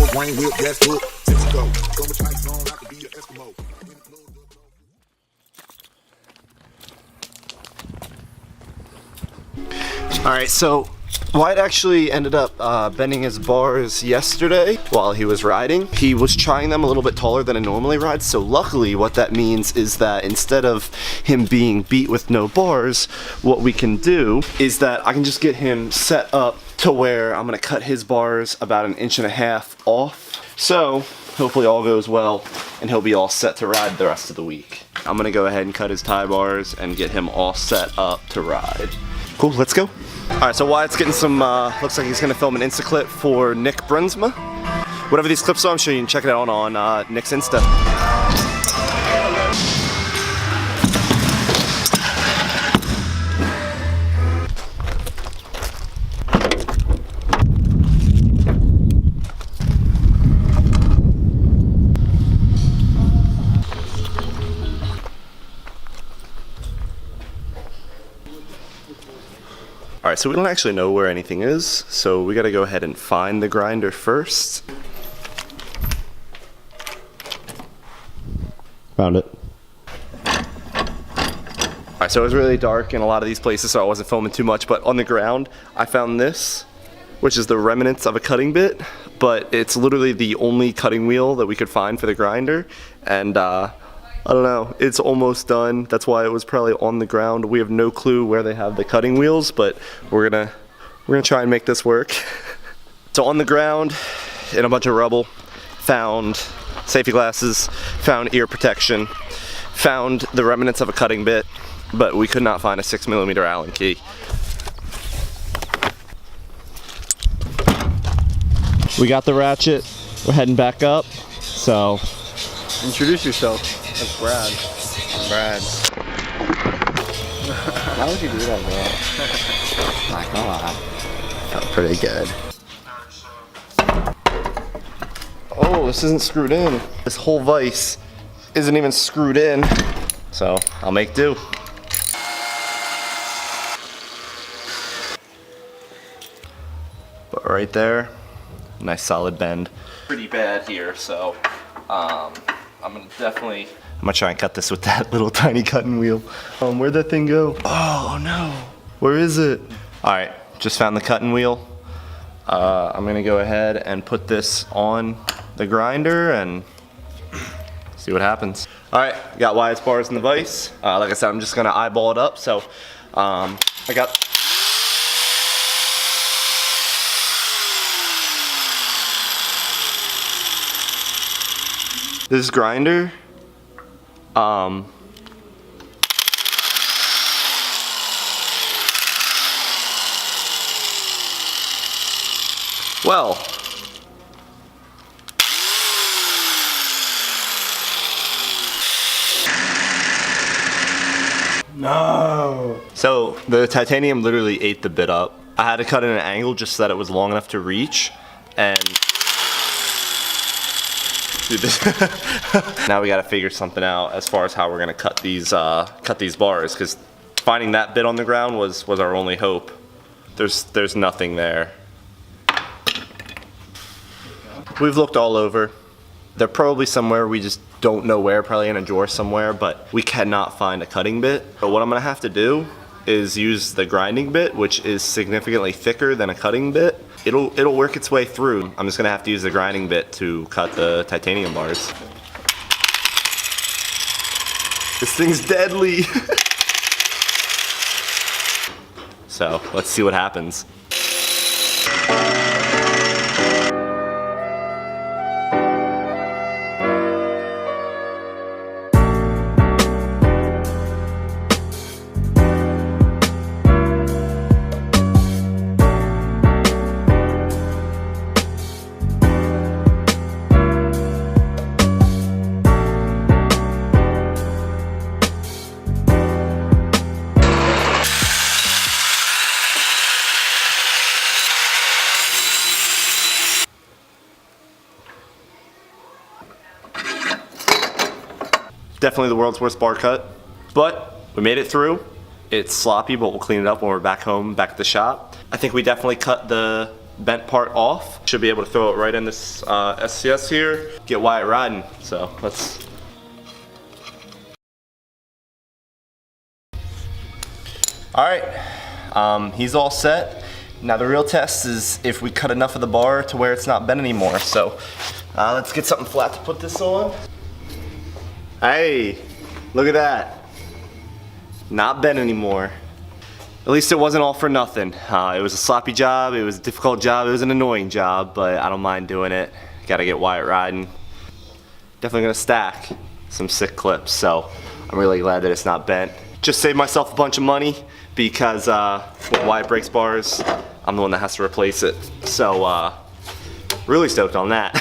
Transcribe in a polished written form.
a brain whip, that's good. Mexico. So much ice on, I could be an Eskimo. Alright, so Wyatt actually ended up bending his bars yesterday while he was riding. He was trying them a little bit taller than I normally ride, so luckily what that means is that instead of him being beat with no bars, what we can do is that I can just get him set up to where I'm gonna cut his bars about 1.5 inches off. So hopefully all goes well and he'll be all set to ride the rest of the week. I'm gonna go ahead and cut his tie bars and get him all set up to ride. Cool, let's go. All right, so Wyatt's getting some, looks like he's gonna film an Insta clip for Nick Brunsma. Whatever these clips are, I'm sure you can check it out on Nick's Insta. Alright, so we don't actually know where anything is, so we gotta go ahead and find the grinder first. Found it. Alright, so it was really dark in a lot of these places, so I wasn't filming too much, but on the ground, I found this, which is the remnants of a cutting bit, but it's literally the only cutting wheel that we could find for the grinder, and I don't know, it's almost done. That's why it was probably on the ground. We have no clue where they have the cutting wheels, but we're gonna try and make this work. So on the ground, in a bunch of rubble, found safety glasses, found ear protection, found the remnants of a cutting bit, but we could not find a 6mm Allen key. We got the ratchet, we're heading back up, so. Introduce yourself. That's Brad. I'm Brad. Why would you do that, bro? Not gonna lie. Felt pretty good. Oh, this isn't screwed in. This whole vise isn't even screwed in. So, I'll make do. But right there, nice solid bend. Pretty bad here, so I'm gonna try and cut this with that little tiny cutting wheel. Where'd that thing go? Oh no, where is it? All right, just found the cutting wheel. I'm gonna go ahead and put this on the grinder and see what happens. All right, got Wyatt's bars in the vise. Like I said, I'm just gonna eyeball it up. So I got this grinder. Well, no. So the titanium literally ate the bit up. I had to cut in an angle just so that it was long enough to reach, and dude, this now we got to figure something out as far as how we're gonna cut these bars, because finding that bit on the ground was our only hope. There's nothing there. We've looked all over. They're probably somewhere, we just don't know where, probably in a drawer somewhere, but we cannot find a cutting bit. But what I'm gonna have to do is use the grinding bit, which is significantly thicker than a cutting bit. It'll work its way through. I'm just gonna have to use the grinding bit to cut the titanium bars. This thing's deadly. So let's see what happens. Definitely the world's worst bar cut, but we made it through. It's sloppy, but we'll clean it up when we're back home, back at the shop. I think we definitely cut the bent part off. Should be able to throw it right in this SCS here, get Wyatt riding. So let's. All right, he's all set. Now the real test is if we cut enough of the bar to where it's not bent anymore. So let's get something flat to put this on. Hey, look at that. Not bent anymore. At least it wasn't all for nothing. It was a sloppy job, it was a difficult job, it was an annoying job, but I don't mind doing it. Gotta get Wyatt riding. Definitely gonna stack some sick clips, so I'm really glad that it's not bent. Just saved myself a bunch of money because when Wyatt breaks bars, I'm the one that has to replace it. So really stoked on that.